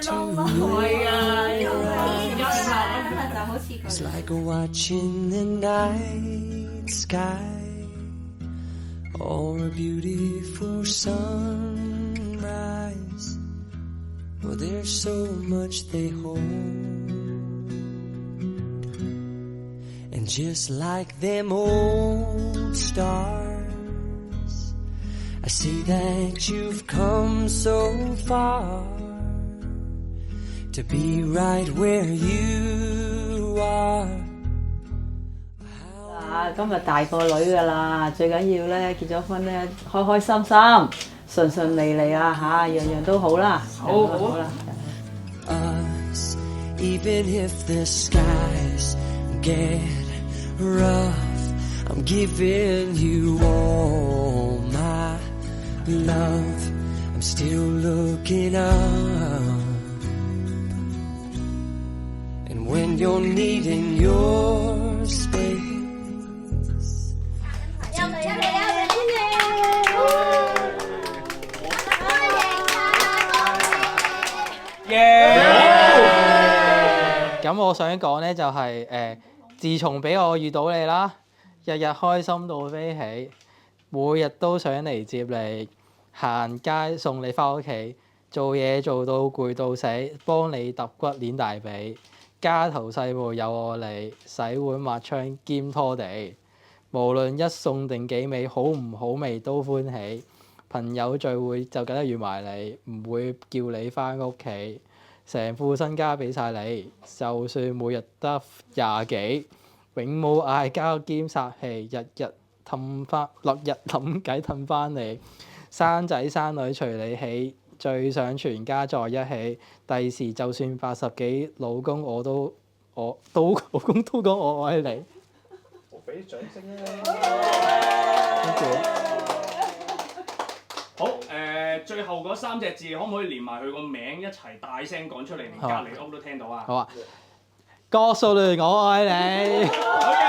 time to It's like watching the night sky or a beautiful sunrise. Well, there's so much they hold, and just like them old stars, I see that you've come so far to be right where you are. 今日大個女㗎啦，最緊要咧結咗婚咧，開開心心、順順利利啊嚇，樣樣都好啦。好啦。Us, even if the skies get rough, I'm giving you all my love. I'm still looking up, and when you're needing your space.咁我想講呢，就係自從俾我遇到你啦，日日開心到飛起，每日都想嚟接你，行街送你返屋企，做嘢做到攰到死，幫你揼骨練大髀，家頭細務有我嚟，洗碗抹窗兼拖地，無論一餸定幾味，好唔好味都歡喜。朋友聚會就梗係預埋你，唔會叫你返屋企。成副身家俾晒你，就算每日得20幾，永冇嗌交兼殺氣，日日氹翻落日諗計氹翻你，生仔生女隨你起，最想全家在一起。第時就算80幾，老公老公都講我愛你。我俾啲掌聲啊！好最後嗰3隻字可唔可以連埋佢個名一齊大聲講出嚟，連隔離屋都聽到啊？好啊！郭素蓮我愛你。好嘅，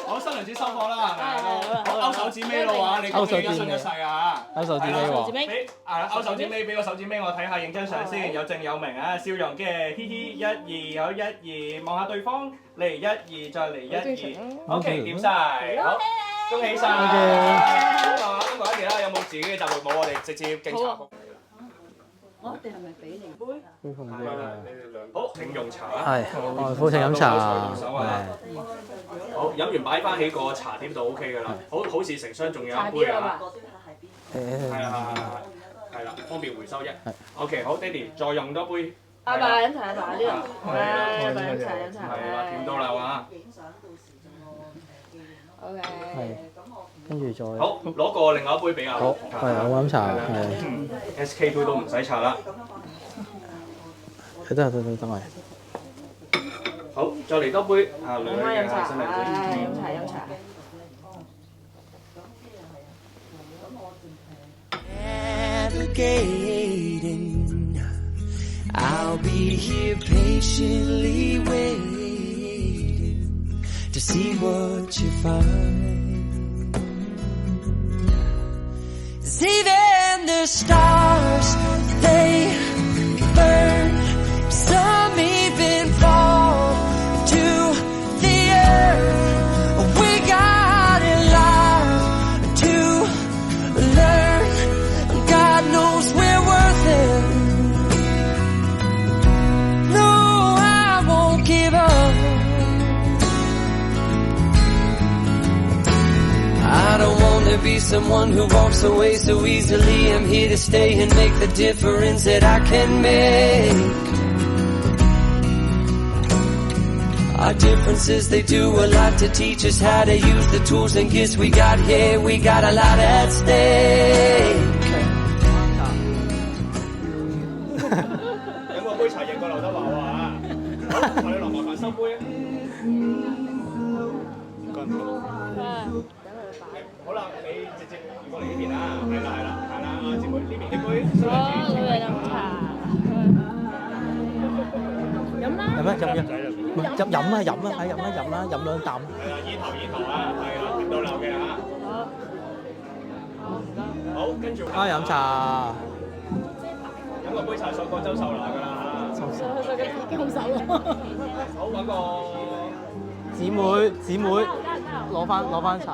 好新娘子收貨啦，係咪？好勾手指尾咯喎，你恭喜而家新一世啊！勾手指尾喎。俾勾手指尾，俾個手指尾我睇下，影張相先，有正有明啊，笑容嘅，嘻嘻1、2，好1、2，望下對方，嚟1、2，再嚟1、2 ，OK， 掂晒，好。恭喜晒！咁啊，一個一件啦，有冇自己嘅集會舞？我哋直接敬茶。我哋係咪俾你杯？好，請用茶啦。係，我哋歡請飲茶。好，飲完擺翻喺個茶碟度 OK 㗎啦。好事成雙，仲有一杯啊！係啦，方便回收啫。OK， 好，爹哋再用多杯。阿爸飲茶呢度。係啊，飲茶。係啦，掂到啦嘛。OK。係。跟住再。好，攞個另外一杯俾我。好，係我飲茶。係。SK 杯都唔使拆啦。得咪。好，再嚟多杯啊！兩杯飲茶。新娘子。飲茶。Navigating, I'll be here patiently waiting to see what you find. 'Cause even the stars, they burn, some even fall to the earth. We got a lot to learn. God knows we're worth it. No, I won't give up. I don't want to be someone who walks away so easily. I'm here to stay and make the difference that I can make. Our differences, they do a lot to teach us how to use the tools and gifts we got here. We got a lot at stake. 飲個杯茶贏過劉德華喎嚇！好，我哋落麻煩收杯啊！唔該。好啦，你直接過嚟呢邊啦，係啦，姊妹呢邊啲杯。好，女人飲茶。飲啦。飲啦，飲兩啖。係啦，煙頭啊，係啦，甜到流嘅嚇。好，跟住。飲茶。飲飲個杯茶送廣州手拿㗎啦嚇。佢嘅已經好手咯。好揾個姊妹攞翻茶，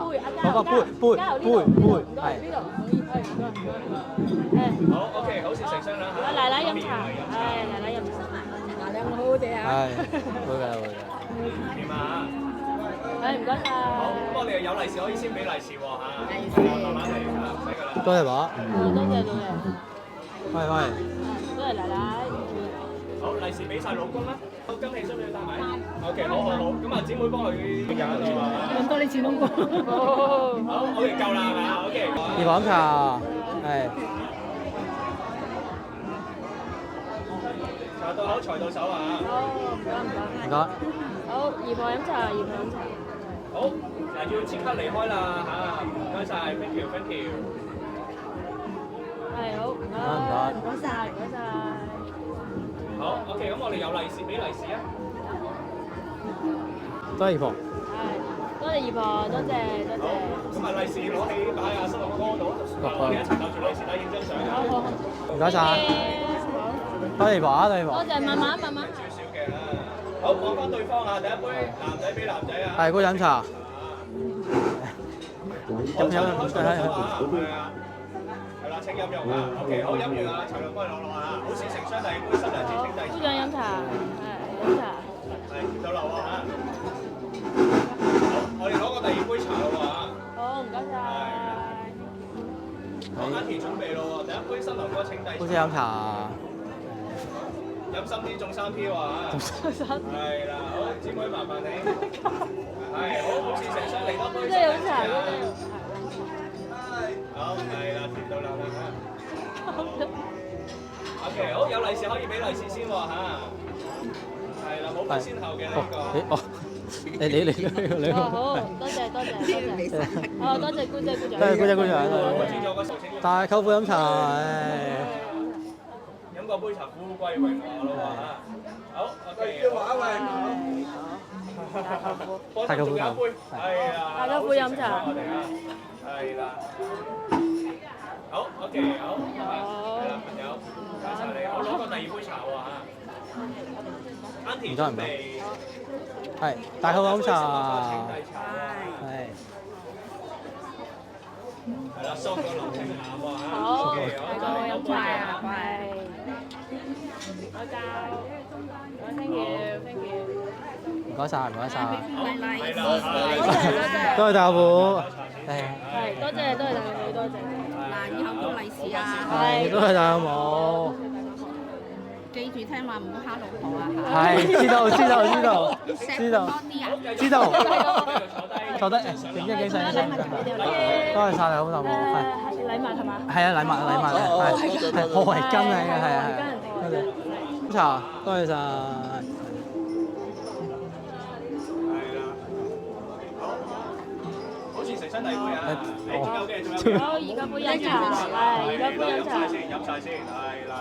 攞個杯，係。好 OK，好事成雙啦嚇。奶奶飲茶，係奶奶飲茶，奶奶好好哋啊。係，會㗎。點啊？唔該晒。好，咁我哋有利是可以先俾利是喎嚇。利是慢慢嚟嚇，唔使㗎啦。多謝爸。多謝。喂。多謝奶奶。好，利是俾晒老公啦。好，金器需唔需要帶埋 ？OK， 好。咁啊，姊妹幫佢揀啊嘛。咁多你錢窿過。好，OK，夠啦係嘛？OK。二房茶，係。茶到口，財到手啊！唔該。好，二婆飲茶。好，嗱要即刻離開啦嚇，唔該晒 ，thank you。係好，唔該晒。好 ，OK，咁我哋有利是俾利是啊！多謝二婆。係，多謝二婆，多謝。咁啊，利是攞起擺啊，新郎哥度，我哋一齊攬住利是啦，影張相啊！唔該晒。多謝二婆啊，多謝二婆。多謝，慢慢。少少嘅啦。好，望翻對方啊，第一杯男仔俾男仔啊。係，姑飲茶。係啊。係啦，請飲用啊。OK， 好，飲完啊，齊樂幫你攞啊。好事成雙，第二杯新娘子請第二。姑丈飲茶，係飲茶。係接到流啊嚇。好，我哋攞個第二杯茶咯喎嚇。好，唔該晒。好，阿田準備咯喎，第一杯新郎哥請第二。好似飲茶。飲深啲中3票啊！係啦，好，姊妹麻煩你。係，好事成雙，嚟多杯。即係飲茶，好，係啦，甜到流啦嚇。OK， 好，有利是可以俾利是先喎嚇。係啦，冇分先後嘅呢個。你好，多謝。哦，多謝姑姐。多謝姑丈。我知咗個數請。帶舅父飲茶，飲個杯茶，富貴榮華咯喎嚇。好 ，OK。帶舅父飲。係啊。大家會飲茶。係啦。好 ，OK， 好。係啦，朋友，多謝你。我攞個第二杯茶喎嚇。Auntie準備。係，帶舅父飲茶。係。係啦，收個流程下喎嚇。好，大家飲茶啊，係。我教，thank you。唔該晒。係啦，多謝大舅父。係，多謝大舅父，多謝。嗱，以後恭利是啊！係，多謝大舅父。記住聽話唔好蝦老婆啊！係，知道。錫多啲啊！知道。坐低，影相。多謝晒你好大舅父。禮物係嘛？係啊，禮物係破圍巾嚟嘅，係。多謝。飲茶，多謝晒。第二杯啊！仲有嘅。好，而家杯飲茶，係，而家杯飲茶。飲晒先，係啦，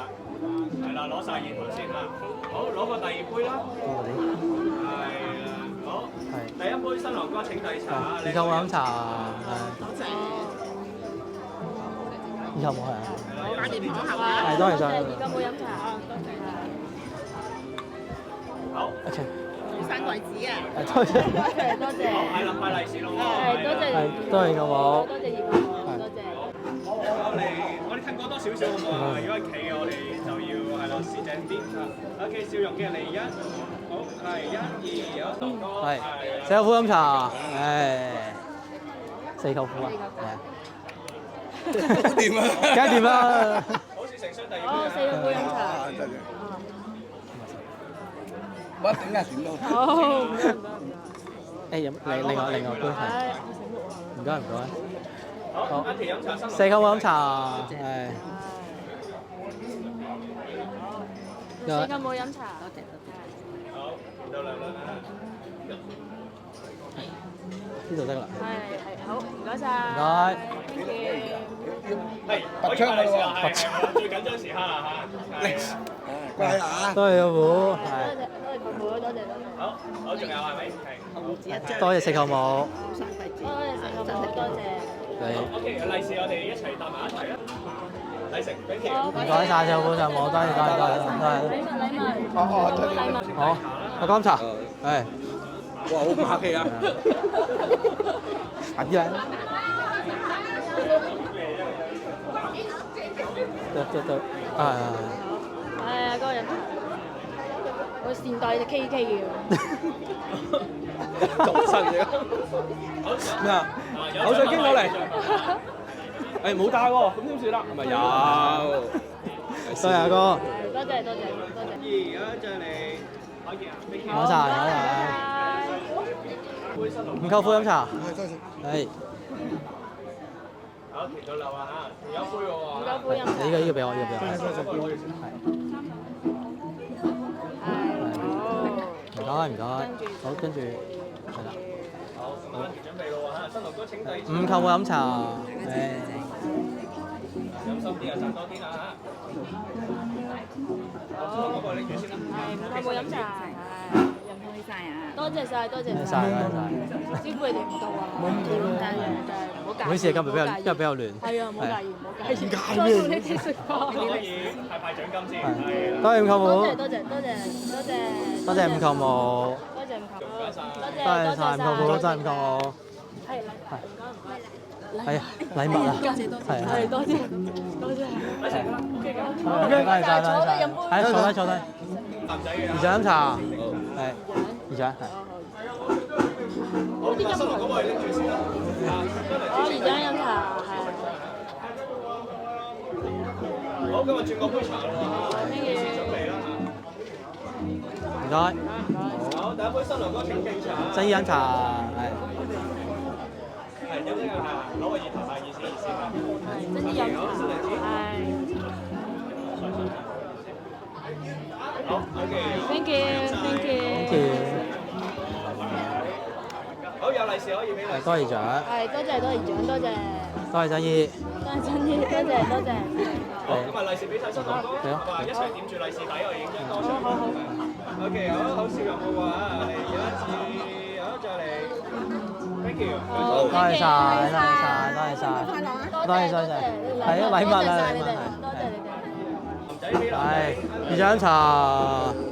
攞晒現盤先啦。好，攞個第二杯啦。係啦，好。第一杯新郎哥請遞茶。以後我飲茶。以後冇係。打電話係嘛？係，多謝晒。而家冇飲茶。好。OK。生貴子啊！多謝。多謝。係啦，派利是咯喎。係，多謝。多謝舅父。多謝葉婆，多謝。我哋近過多少少好唔好啊？如果係企嘅，我哋就要係啦，視正啲。OK， 笑容嘅嚟1，好，係1、2，有1個。係。四舅父飲茶，四舅父啊，係啊。掂啊！梗係掂啦。好似成雙第二杯。哦，四舅父飲茶。我一定係點都。好。誒飲另外杯係。唔該。好，Auntie飲茶，四舅父飲茶，係。四舅母飲茶。好，到兩輪啦。呢度得啦。係，好，唔該晒。唔該。係，可以派利是啦，係最緊張時刻啦嚇。乖啦多謝舅父，多係。謝舅父，多謝。好，仲有係咪？係。多謝四舅母。多謝四舅母，多謝。你。OK，利是我哋一齊搭埋一齊啊！抵食，thank you。唔該曬，謝本上冇，多謝。好，我乾茶，係。哇，好霸氣啊！快啲嚟！對，係。嗰個人，我善待隻 KK 嘅。咁新嘅。咩啊？口水經攞嚟。誒冇帶喎，咁點算啦？咪有。多謝阿哥。多謝。唔該晒。唔夠杯飲茶。係。好，停到漏啊嚇，仲有杯喎。唔夠杯飲茶。呢個俾我，係。唔該。好，跟住係啦。好，準備咯嚇，新郎哥請遞。唔夠杯飲茶。飲心啲啊，賺多啲啦嚇。新郎哥過嚟拎住先啦。係，唔夠杯飲茶。多謝晒。招呼你哋唔到啊！唔好介意。每次今日比較亂。係啊，唔好介意。點解多謝你哋食飯。可以派獎金先。係啦。多謝五舅母。多謝五舅母。多謝五舅母。多謝晒五舅母，多謝五舅母。係禮物啊！係多謝。多謝。係坐低。男仔嘅。二仔飲茶。係。二仔係。好，新郎哥過嚟拎住先啦。二仔飲茶係。好，今日轉個杯茶啦喎，先準備啦嚇。唔該。好，第一杯新郎哥請敬茶。新飲茶係。係飲呢個係攞個熱頭快意思啦。真係飲茶係。好 ，thank you。好，有利是可以俾你。多謝獎。係，多謝獎，多謝。多謝真意。多謝。好，咁啊利是俾晒新郎哥，一齊點住利是底，我影張多張。OK，好笑容喎嚇，嚟有一次，好再嚟 ，thank you。多謝晒。係啊，禮物啊，多謝你哋。男仔俾男仔。係，二仔飲茶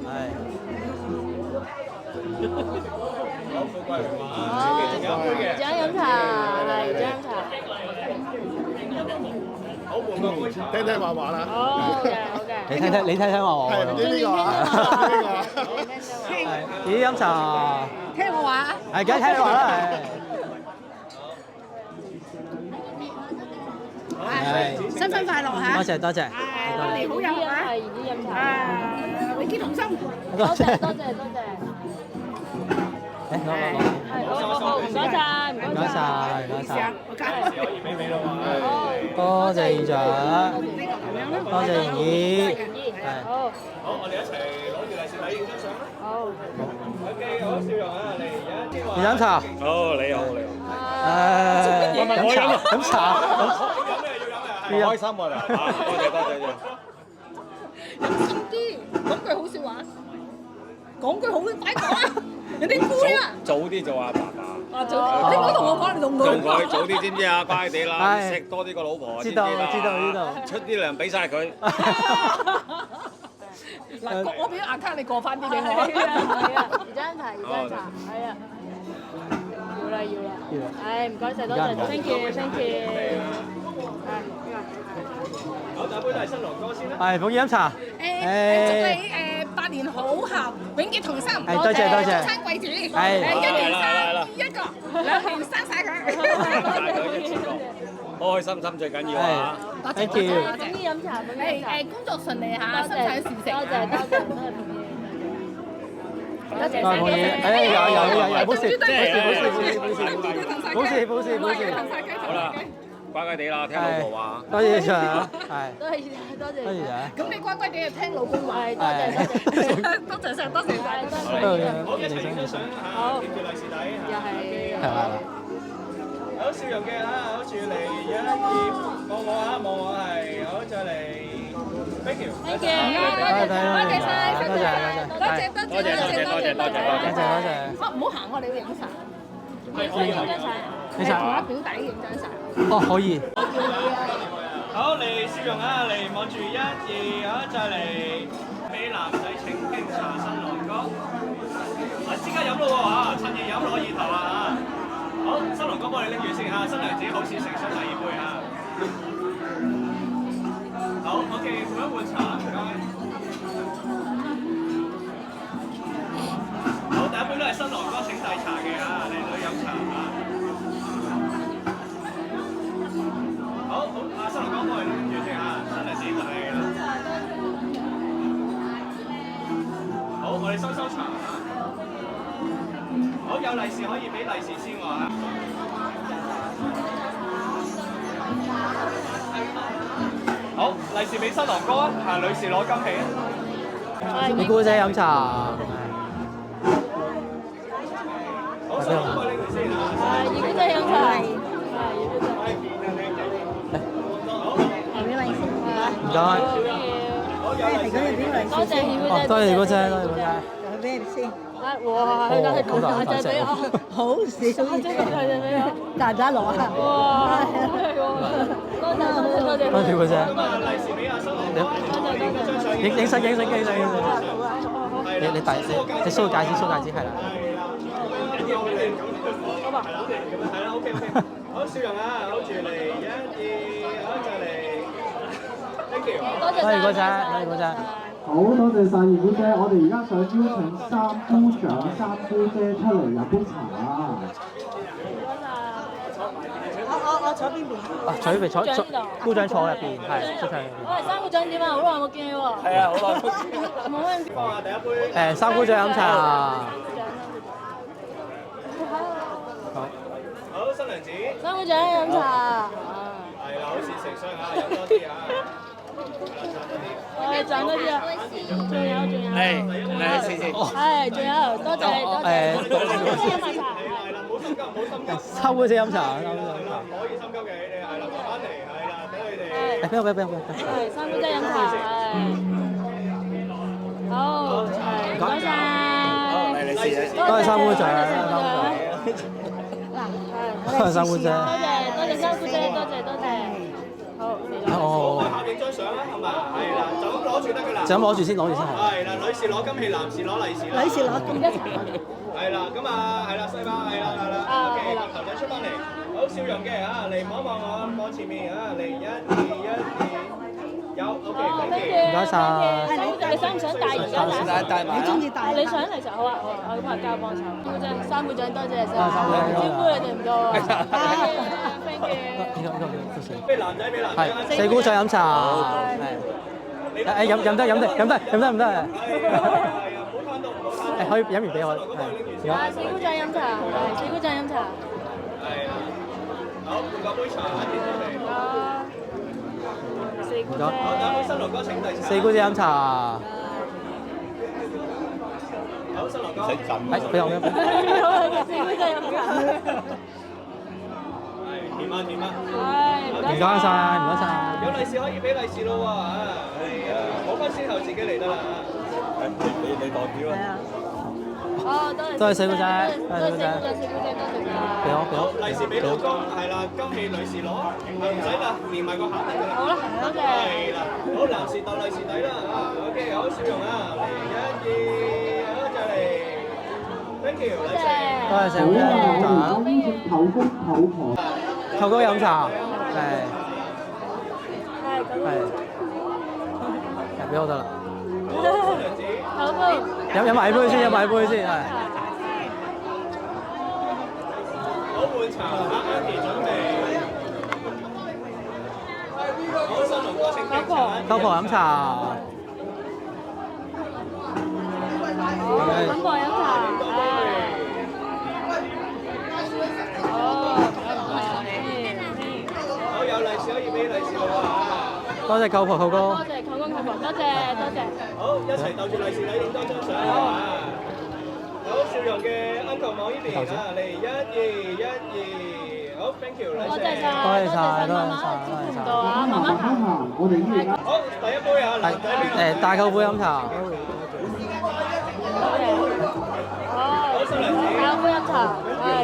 係。好，富貴榮華，仲有杯嘅。二仔飲茶係，二仔飲茶。好，換個杯茶。聽話話啦。好嘅。你聽話我。係唔知呢個啊？係，二飲茶。聽我話。係，梗係聽你話啦，係。新婚快樂嚇！多謝。你好有啊！係二仔飲茶。永結同心。多謝。誒，係，好，唔該晒。我加利是可以俾咯喎。多謝二長，多謝盈姨。好，我哋一齊攞住利是底影張相啦。好。OK，好，笑容啊，嚟二飲茶。好，你好。飲茶。要飲開心喎，多謝。飲少啲，講句好笑話，講句好快講啊！人哋攰啊！早啲做阿爸爸。啊，早啲！你唔好同我講，你同佢。做佢早啲知唔知啊？乖啲啦，錫多啲個老婆。知道。出啲糧俾晒佢。嗱，我俾咗 account 你過翻啲俾我。係啊，二張茶，係啊。要啦。唉，唔該晒，多謝 ，thank you。好，第一杯都係新郎哥先啦。係，寶儀飲茶。祝你百年好合，永結同心。係，多謝。早生貴子。係。一年生一個，2年生晒佢。開心最緊要啊！多謝。Thank you。寶儀飲茶，工作順利嚇，生產事成。多謝。多謝寶儀。有，冇事。好啦，乖地啦，聽老婆話。多謝長，係。多謝。咁你乖地就聽老公話。多謝。多謝晒。好，一齊影張相嚇，貼住利是底嚇。又係。係。好，笑容嘅嚇，好住嚟1、2，望我係，好再嚟 ，thank you。唔好行，我哋要影相。影張相。你同我表弟影張相。哦，可以。好，嚟笑容啊，嚟望住1、2，好，再嚟。俾男仔請經茶新郎哥。即刻飲咯喎嚇，趁熱飲攞意頭啊嚇！好，新郎哥幫你拎住先嚇，新娘子好似盛上第2杯嚇。好 ，OK， 換一換茶，唔該。好，第1杯都係新郎哥請遞茶嘅嚇，靚女飲茶嚇。好，新郎哥幫你拎住先嚇，新娘子係啦。好，我哋收茶。好，有利是可以俾利是先喎嚇。好，利是俾新郎哥啊，女士攞金器啊。你姑姐飲茶。好，新郎哥拎住先嚇。二姑姐飲茶。唔該。好，有利是。多謝二姑姐。多謝二姑姐，多謝二姑姐。有咩先？哇！佢係咁大隻俾我，好少大隻俾我，大唔大攞啊？哇！多謝。多謝二姑姐。咁啊，利是俾阿新郎哥，張相影相。你梳個戒指係啦。好嘛，係啦 ，OK。好，笑容啊，好住嚟1、2，好再嚟 ，thank you。多謝二姑姐。好多謝晒二姑姐，我哋而家想邀請3姑丈、3姑姐出嚟飲杯茶。我坐邊邊？坐姑丈坐入邊，係姑丈入邊。喂，3姑丈點啊？好耐冇見你喎。係啊，好耐冇見。冇乜。放下第1杯。3姑丈飲茶。好，新娘子。3姑丈飲茶。係啦，好事成雙啊，飲多啲啊。賺多啲啊！仲有。係，試。係，仲有，多謝。飲埋茶。係啦，冇心急，冇心急。3姑姐飲茶。係啦，唔可以心急嘅，你係啦，慢慢嚟，係啦，等佢哋。俾我。係3姑姐飲茶。好，唔該晒。多謝3姑丈。多謝3姑姐。多謝3姑姐，多謝。好，好，下影張相啦，係嘛？係啦，就咁攞住得㗎啦。就咁攞住先係。係啦，女士攞金器，男士攞利是啦。女士攞金一茶。係啦，咁啊，係啦，西巴，係啦。OK，頭仔出翻嚟，好笑容嘅啊，嚟望一望我，望前面啊，嚟1、2，有 OK，唔該晒。你想唔想帶而家帶埋？你中意帶？你想嚟就好啊，我拍膠幫手。3姑丈多謝晒，招呼你哋唔多啊。Thank you。俾男仔。係4姑丈飲茶。係。飲得。係啊，唔好攤到，唔好攤。可以飲完俾我。4姑丈飲茶，係4姑丈飲茶。係啊。好，換個杯茶，點準備？4姑姐。好，等新郎哥請遞茶。4姑姐飲茶。好，新郎哥。俾我。4姑姐飲茶。甜啊！唔該晒。有利是可以俾利是咯喎，係啊，冇分先後自己嚟得啦。你代表啊？多謝4姑姐。多謝4姑姐，俾我。好，利是俾老公，係啦，金器女士攞，唔使啦，連埋個餡得㗎啦。好啦，多謝。係啦，好，男士鬥利是底啦，OK，好，笑容啊，嚟1、2，好，再嚟 ，thank you，利是。多謝4姑姐飲茶。舅公舅婆。舅公飲茶。係。俾我得啦。飲埋杯先，係。好，換茶，Auntie準備。好，新郎哥請敬茶。舅婆飲茶。舅婆飲茶。好，有利是可以俾利是我啊！多謝舅婆舅公。多謝舅公舅婆，多謝。好，一齊鬥住利是禮影多張相啊！好，笑容嘅 Uncle 望呢邊啊，嚟1、2，好 ，thank you，利是。多謝晒，媽媽。好，第1杯啊，男仔俾大舅父飲茶。好，新娘子。大舅父飲茶，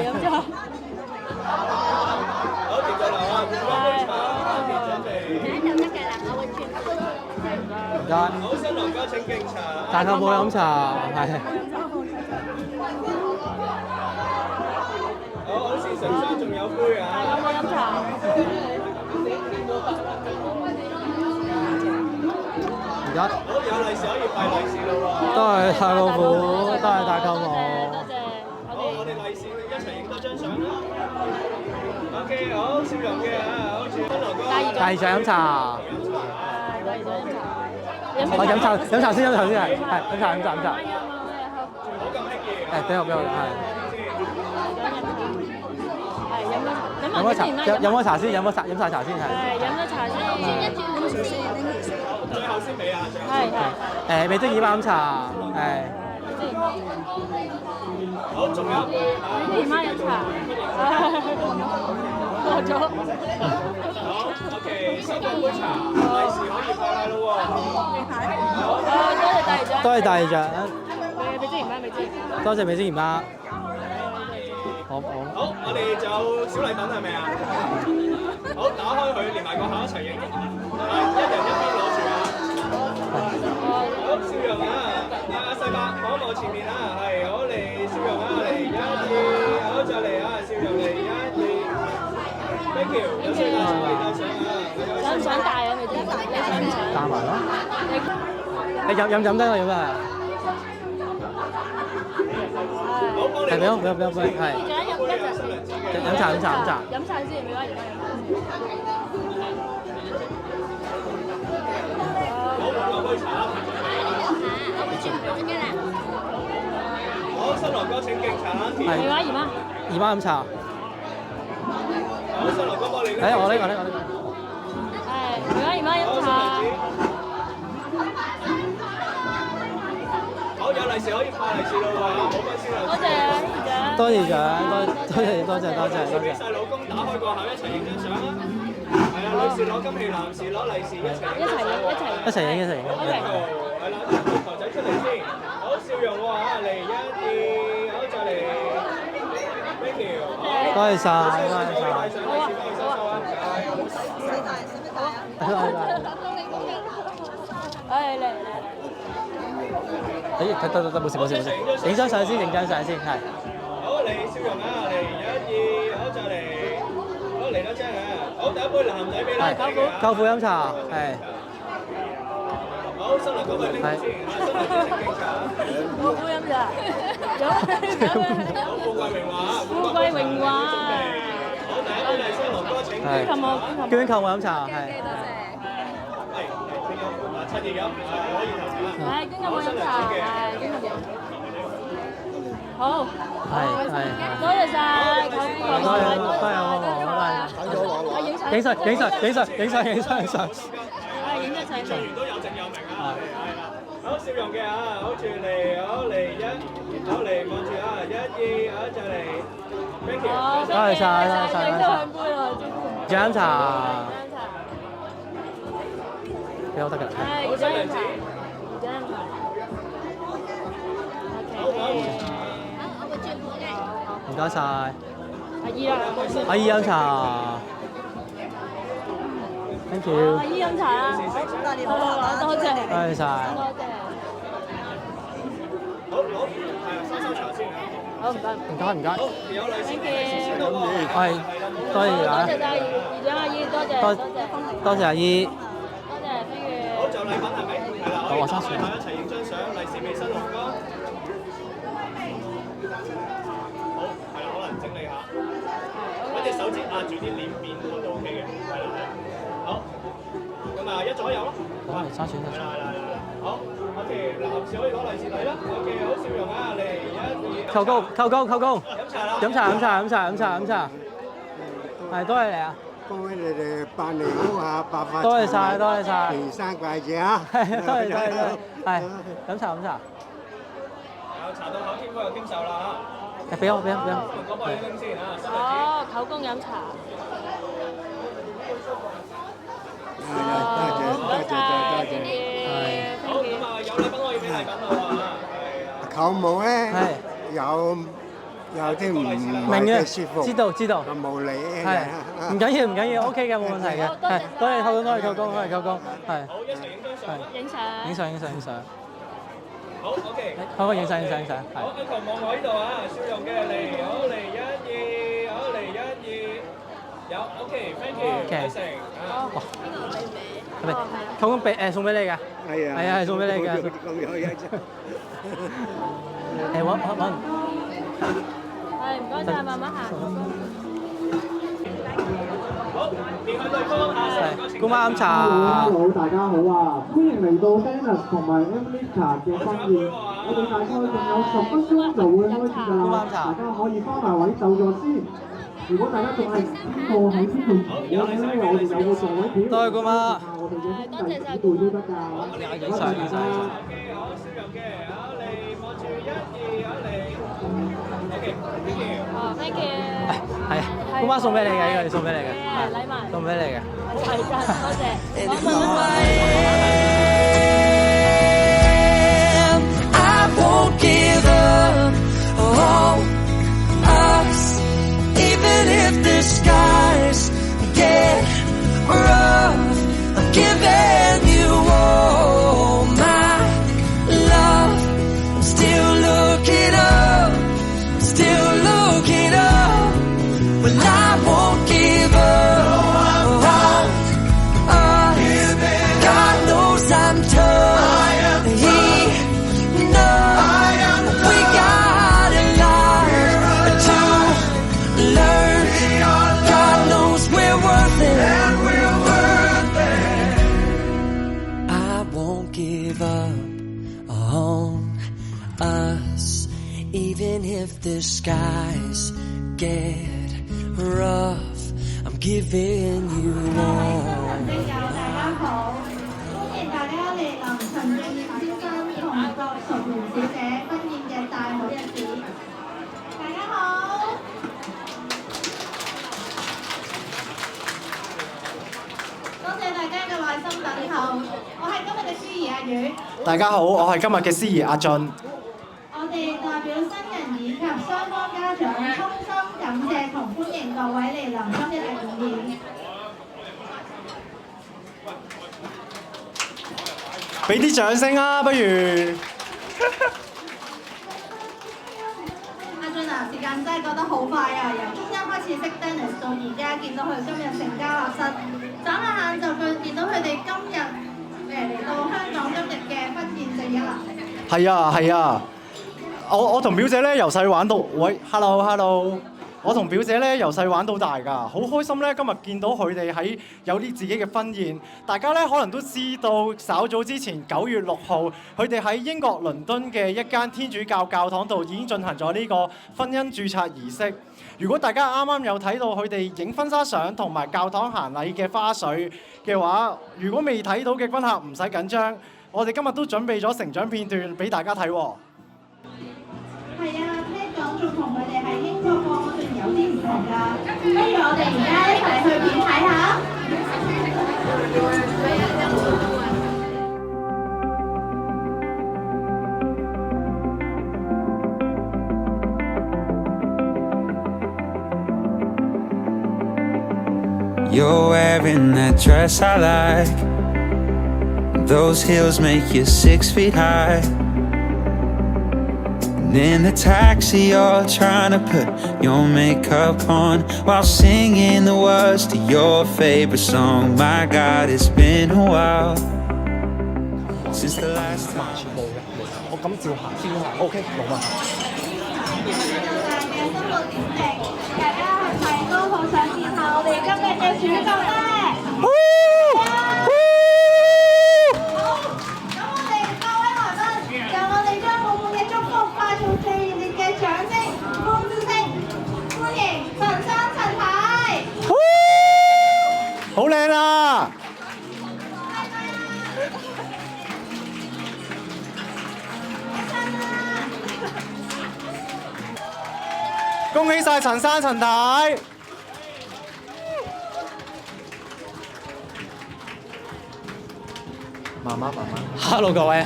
飲咗。好，調咗流啊，換杯茶，準備。該。好，新郎哥請敬茶。大舅母飲茶，係。好，好似上山仲有杯啊！有冇飲茶？而家好，有利是可以派利是咯喎。都係大舅父，都係大舅母。多謝。好，我哋利是一齊影多張相啦。OK， 好，笑容嘅啊，好似新郎哥。第二張飲茶。第二張飲茶。我飲茶先，飲茶先係飲茶。好咁興嘅。誒，俾我係。飲咗茶先，飲咗茶先，飲晒茶先係。係飲咗茶先，一轉飲住先，拎住先。最後先俾啊，係。味精二媽飲茶，係。好，仲有一杯。你媽飲茶。過咗。好 ，OK， 收翻杯茶，利是可以派啦咯喎。好，多謝第二張。多謝第二張。味精姨媽，味精姨媽。多謝味精姨媽。好，好，我哋就小禮品係咪啊？好，打開佢，連埋個口一齊影，一人一邊攞住啊！好，笑容啊！阿細伯望一望前面啊，係，好嚟笑容啊，嚟1、2，好再嚟啊，笑容嚟1、2 ，thank you， 有請大家帶相啊！想唔想帶啊？味精，你想唔想？帶埋咯。你飲得我飲咩？係俾我，係。飲茶。飲茶先，唔該，而家飲。好，攞杯茶。好，新郎哥請敬茶。姨媽。姨媽飲茶。好，新郎哥幫你。我呢個。係，姨媽飲茶。好，有利是可以派利是咯喎，冇分先啦。多謝長。多謝。俾晒老公打開個口一齊影張相啦。係啊，女士攞金器，男士攞利是一齊影。一齊影。係啦，頭仔出嚟先。好，笑容喎嚇，嚟1、2，好再嚟。Thank you。多謝晒。嚟。得冇事。影張相先，係。好，嚟笑容啊，嚟1、2，好再嚟。好，嚟多張啊。好，第一杯男仔俾啦。舅父飲茶，係。好，新郎哥咪拎先，新郎哥請敬茶。我杯飲茶。好，富貴榮華。富貴榮華。好，第一杯係新郎哥請。係。叫舅母飲茶，係。7月飲，可以投錢啦。係，跟舅母飲茶，係，跟舅母。好。係。多謝晒，多謝。影相。影一齊。都有證有名啊，係啦。好，笑容嘅啊，好住嚟，好嚟好嚟望住啊，1、2，好再嚟。Thank you。多謝晒。影到兩杯咯，飲茶。幾好得㗎。係，而家飲茶。唔該晒。阿姨飲茶。Thank you。阿姨飲茶啦。多謝。多謝晒。好，收茶先啊。好，唔該。好，有利是。係，多謝多謝晒姨丈阿姨，多謝。多謝阿姨。多謝，飛魚。好，就禮品係咪？係啦，可以打開下一齊影張相，利是俾新郎哥。好，係啦，可能整理下，揾隻手指壓住啲臉面都 OK 嘅，係啦。好，咁啊一左一右咯。揸錢。係啦。好 ，OK，男士可以攞利是嚟啦。OK， 好笑容啊，嚟1、2。舅公。飲茶。係，多謝你啊。恭喜你哋百年好合，百發多謝晒。平生貴子啊！係，多謝。係，飲茶。有茶到口天哥又經受啦嚇。俾我。嗰個你拎先啊，新娘子。哦，舅公飲茶。多謝。好，咁啊有禮品可以俾禮品啦喎。舅母咧有有啲唔明係嘅，幾舒服，知道知道。咁無理係唔緊要，OK 嘅，冇問題嘅。係，多謝扣工，係。好，一齊影張相。影相。好 OK。好，影相。好，一頭望我呢度啊，笑容嘅嚟，好嚟1、2，好嚟1、2，有 OK，thank you，完成啊。係咪？扣工俾送俾你㗎。係啊，係送俾你㗎。咁有一張。揾。係，唔該晒，慢慢行。好，面向對方啊，姑媽飲茶。Hello，大家好啊！歡迎嚟到 Dennis 同埋 Emily 嘅婚宴。我哋大概仲有10分鐘就會開始㗎啦，大家可以翻埋位就座先。如果大家仲係唔知道喺邊度坐咧，我哋有個座位表。多謝姑媽。我哋嘅兄弟姊妹都得㗎。影相。好，笑容嘅，好嚟，望住1、2，好嚟。OK，thank you。哦，thank you。係啊，姑媽送俾你嘅，呢個你送俾你嘅，係禮物。送俾你嘅。係㗎，多謝。And who I am, I won't give up on us, even if the skies get rough. I'm giving you all my love. I'm still looking up, still looking up. Well, I won't give up on us. God knows I'm tough. He knows we got a lot to learn. God knows we're worth it. I won't give up on us, even if the skies get rough. I'm giving you all. 大家好，歡迎大家嚟臨陳俊業先生同郭淑媛小姐婚宴嘅大好日子。大家好，多謝大家嘅耐心等候。我係今日嘅司儀阿月。大家好，我係今日嘅司儀阿俊。我哋代表新人以及雙方家長，衷心感謝同歡迎各位嚟臨今日嘅宴宴。俾啲掌聲啊，不如。阿俊啊，時間真係過得好快啊！由中一開始識 Dennis 到而家，見到佢今日成家立室，眨下眼就見到佢哋今日嚟到香港今日嘅婚宴正一啦。係啊，我同表姐咧由細玩到，喂 ，hello， 我同表姐咧由細玩到大㗎，好開心咧！今日見到佢哋喺有啲自己嘅婚宴，大家咧可能都知道，稍早之前9月6號，佢哋喺英國倫敦嘅一間天主教教堂度已經進行咗呢個婚姻註冊儀式。如果大家啱啱有睇到佢哋影婚紗相同埋教堂行禮嘅花絮嘅話，如果未睇到嘅賓客唔使緊張，我哋今日都準備咗成長片段俾大家睇喎。係啊，聽講仲同佢哋喺英國過嗰段有啲唔同㗎，不如我哋而家一齊去片睇下。You're wearing that dress I like. Those heels make you 6 feet high. And in the taxi, you're trying to put your makeup on while singing the words to your favorite song. My God, it's been a while since the last time. 我咁照行先啦 ，OK， 冇問題。大家係咪都好想見下我哋今日嘅主角咧？好，咁我哋各位來賓，就我哋將滿滿嘅祝福化做最熱烈嘅掌聲、歡聲，歡迎陳生陳太。好靚啊！恭喜晒陳生陳太！慢慢。Hello 各位，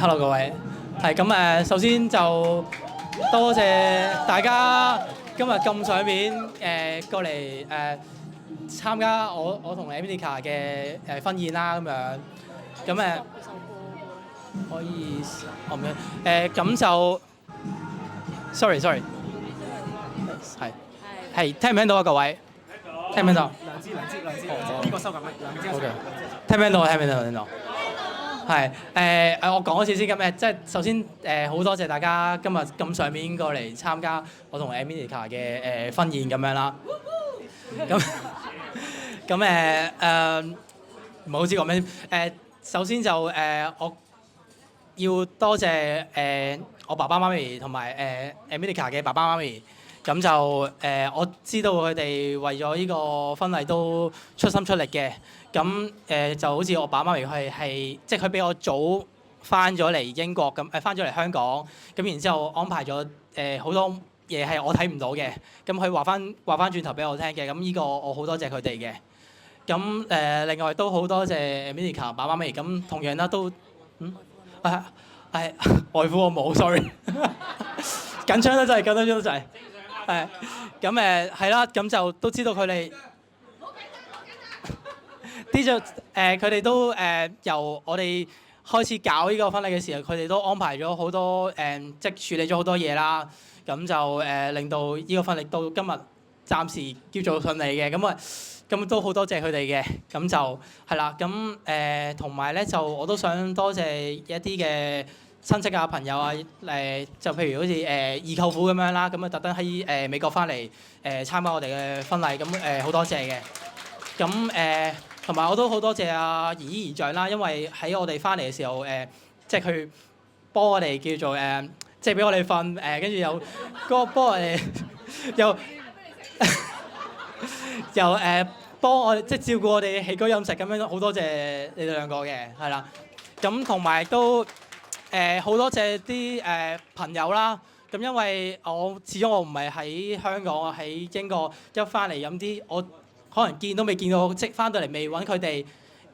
係咁首先就多謝大家今日咁上面過嚟參加我同 Emilia 嘅婚宴啦咁樣，咁可以我唔樣咁就 sorry 係聽唔聽到啊各位？聽唔聽到？兩支，呢個收緊咩？兩支。OK， 聽唔聽到？聽到。係我講一次先咁即係首先好多謝大家今日咁上面過嚟參加我同 Emilia 嘅婚宴咁樣啦。咁唔好知講咩首先就我要多謝我爸爸媽咪同埋Emilia 嘅爸爸媽咪。咁就我知道佢哋為咗呢個婚禮都出心出力嘅。咁就好似我爸媽咪係即係佢比我早翻咗嚟英國咁翻咗嚟香港，咁然之後安排咗好多嘢係我睇唔到嘅，咁佢話翻轉頭俾我聽嘅，咁呢個我好多謝佢哋嘅。咁另外都好多謝 Emilia 爸爸媽咪，咁同樣啦都外父我冇 sorry 緊張得滯，咁係啦，咁就都知道佢哋啲就佢哋都由我哋開始搞呢個婚禮嘅時候，佢哋都安排咗好多即係處理咗好多嘢啦。咁就令到呢個婚禮到今日暫時叫做順利嘅。咁都好多謝佢哋嘅。咁就係啦。咁同埋咧就我都想多謝一啲嘅親戚啊、朋友啊，就譬如好似二舅父咁樣啦，咁特登喺美國翻嚟參加我哋嘅婚禮，咁好多謝嘅。咁同埋我都好多謝阿姨姨丈啦，因為喺我哋翻嚟嘅時候即係佢幫我哋叫做即係俾我哋瞓跟住又幫我哋又幫我哋即係照顧我哋起居飲食咁樣，好多謝你哋兩個嘅，係啦。咁同埋都好多謝啲朋友啦。咁因為始終我唔係喺香港啊，喺英國一翻嚟飲啲，我可能見都未見到，即翻到嚟未揾佢哋，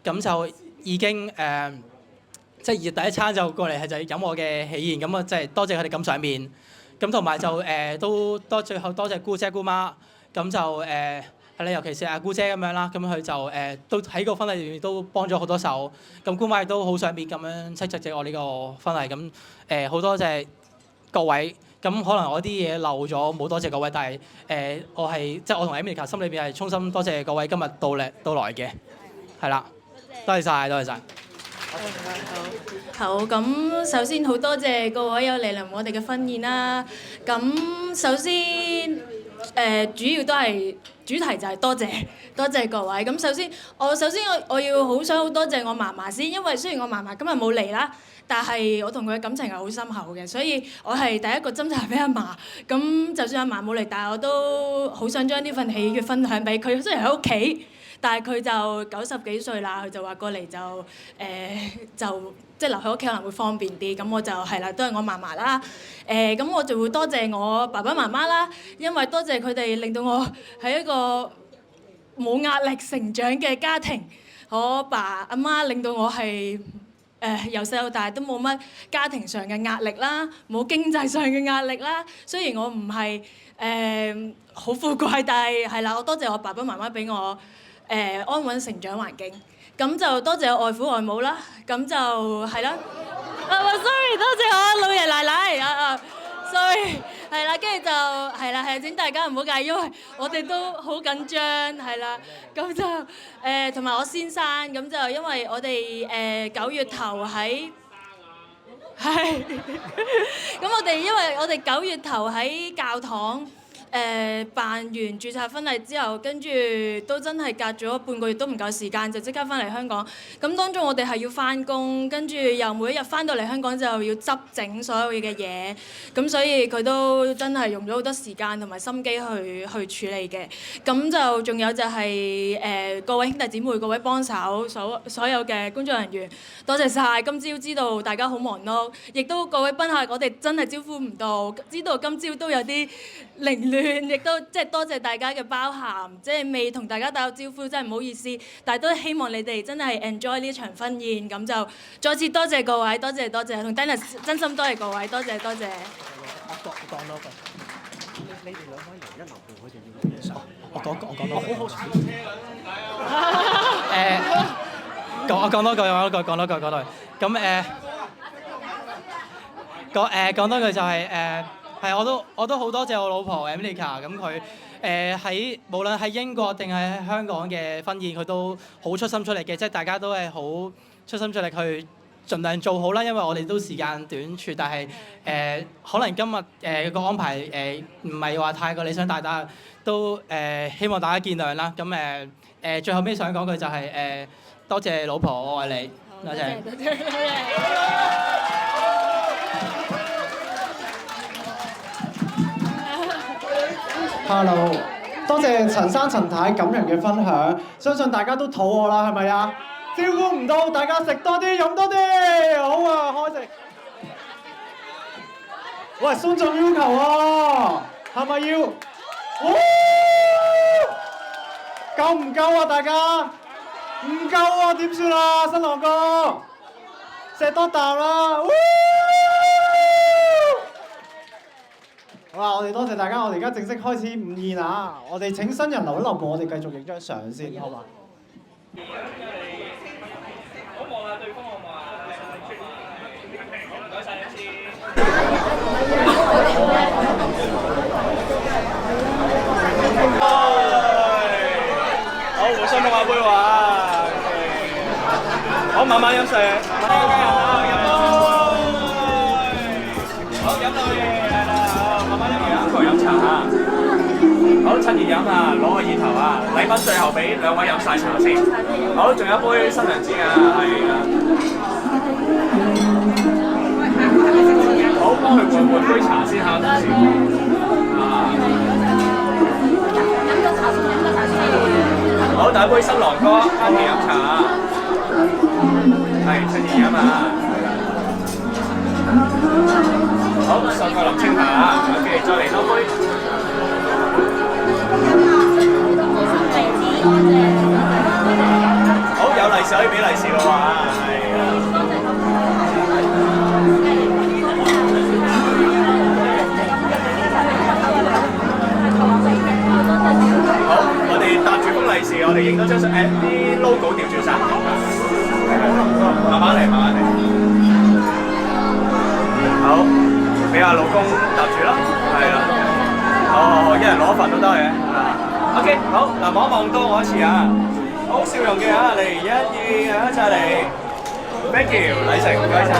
咁就已經即係第一餐就過嚟係就飲我嘅喜宴，咁啊即係多謝佢哋咁上面。咁同埋就都最後多謝姑姐姑媽，咁就係啦，尤其是阿姑姐咁樣啦，咁佢就都喺個婚禮裏面都幫咗好多手。咁姑媽亦都好上面咁樣出席我呢個婚禮，咁好多謝各位。咁可能我啲嘢漏咗，冇多謝各位，但係我係即係我同 Emilia 心裏邊係衷心多謝各位今日到來嘅，係啦，多謝晒，多謝晒。好，咁首先好多謝各位有嚟臨我哋嘅婚宴啦。咁首先主要都係主題就係多謝各位。咁首先我要好想好多謝我嫲嫲先，因為雖然我嫲嫲今日冇嚟啦，但係我同佢嘅感情係好深厚嘅，所以我係第一個斟茶俾阿嫲。咁就算阿嫲冇嚟，但係我都好想將呢份喜悅分享俾佢。雖然喺屋企，但係佢就90幾歲啦，佢就話過嚟就即係留喺屋企可能會方便啲。咁我就係啦，都係我嫲嫲啦。咁我就會多謝我爸爸媽媽啦，因為多謝佢哋令到我喺一個冇壓力成長嘅家庭。我爸阿媽令到我係由細到大都冇乜家庭上嘅壓力啦，冇經濟上嘅壓力啦。雖然我唔係好富貴，但係啦，我多謝我爸爸媽媽俾我安穩成長環境。咁就多謝我外父外母啦。咁就係啦。sorry， 多謝我老爺奶奶sorry， 係啦，跟住就係啦，請大家唔好介意，因為我哋都好緊張，係啦。咁就同埋我先生，咁就因為我哋9月頭喺咁因為我哋9月頭喺教堂辦完註冊婚禮之後，跟住都真係隔咗半個月都唔夠時間，就即刻翻嚟香港。咁當中我哋係要翻工，跟住又每一日翻到嚟香港就要執整所有嘅嘢，咁所以佢都真係用咗好多時間同埋心機去處理嘅。咁就仲有就係各位兄弟姊妹、各位幫手、所有嘅工作人員，多謝晒。今朝知道大家好忙碌，亦都各位賓客我哋真係招呼唔到，知道今朝都有啲凌亂。亦都即係多謝大家嘅包涵，即係未同大家打個招呼，真係唔好意思。但係都希望你哋真係 enjoy 呢場婚宴，咁就再次多謝各位，多謝，同 Dennis 真心多謝各位，多謝。我講多句。你哋兩位留一留步，佢哋要講嘢上。我講多句。我講多句。咁講多句就係我都好多謝我老婆 Emilica， 咁佢喺無論喺英國定係喺香港嘅婚宴，佢都好出心出力嘅，即係大家都係好出心出力去盡量做好啦。因為我哋都時間短促，但係可能今日個安排唔係話太過理想，大家都希望大家見諒啦。咁最後尾想講句就係多謝老婆，我愛你，多謝。Hello， 多謝陳生陳太感人嘅分享，相信大家都肚餓啦，係咪啊？招呼唔到，大家食多啲，飲多啲，好啊，開食。喂，觀眾要求喎，係咪要？夠唔夠啊？大家唔夠啊？點算啊？新郎哥，食多啖啦！好啦，我哋多謝大家，我哋而家正式開始午宴啊！我哋請新人留一留步，我哋繼續影張相先，好嘛？好望下對方好嘛？唔該曬一次。好，互相碰下杯話。好，慢慢飲食。飲杯。好，飲到嘢。飲茶嚇，好趁熱飲啊！攞個熱頭啊！禮品最後俾兩位飲晒茶先。好，仲有一杯新娘子啊，係啊。好，幫佢換杯茶先嚇，同事。好，第一杯新郎哥一齊飲茶，係趁熱飲啊！好，上個林青霞，OK，再嚟多杯。好，有利是可以俾利是咯喎，係啊。好，我哋搭住封利是，我哋影多張相，啲 logo 調轉晒。慢慢嚟，慢慢嚟。好。俾阿老公搭住啦，係啦，好，一人攞一份都得嘅。OK， 好，嗱望一望多我一次啊，好笑容嘅啊，嚟1、2，一齊嚟 ，thank you， 禮成，唔該晒。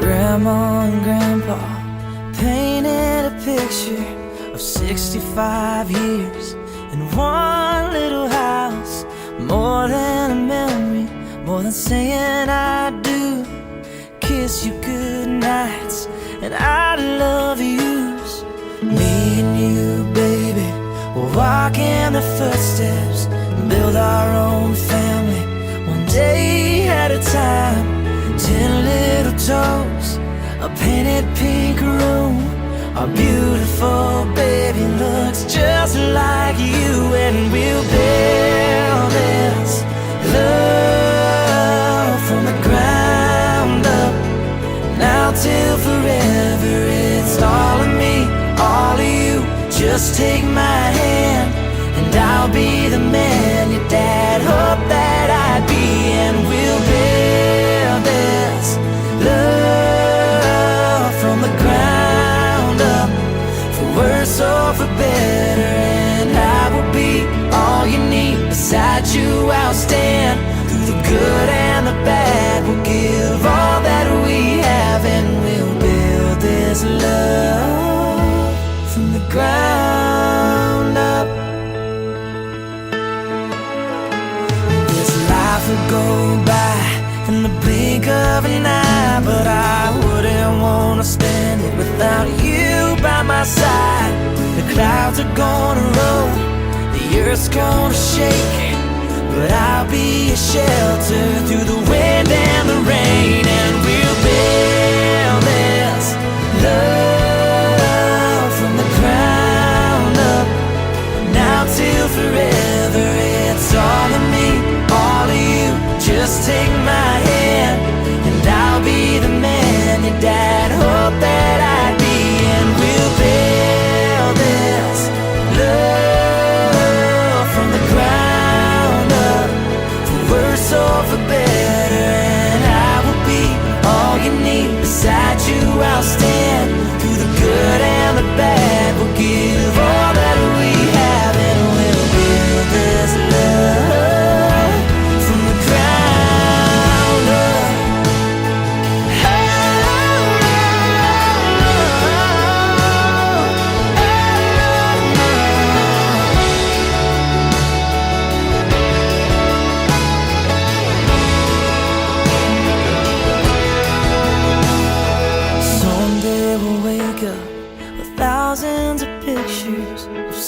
Grandma and Grandpa painted a picture of 65 years in one little house. More than a memory, more than saying I do. Kiss you good nights and I love yous. Me and you, baby, we'll walk in the footsteps and build our own family, one day at a time. 10 little toes, a painted pink room. Our beautiful baby looks just like you. And we'll build this love from the ground up. Now till forever, it's all of me, all of you. Just take my hand and I'll be the man your dad hoped that I'd be. And we'll build this love from the ground up, for worse or for better. And I will be all you need. Beside you I'll stand through the good and the bad. We'll give all that we have and we'll build this love from the ground up. This life will go by in the blink of an eye, but I wouldn't want to spend it without you by my side. The clouds are gonna roll, the earth's gonna shake, but I'll be a shelter through the wind and the rain. And we'll build this love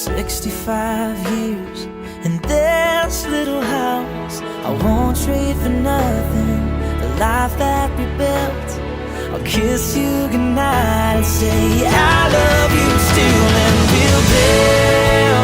65 years in this little house. I won't trade for nothing the life that we built. I'll kiss you goodnight and say I love you still, and we'll build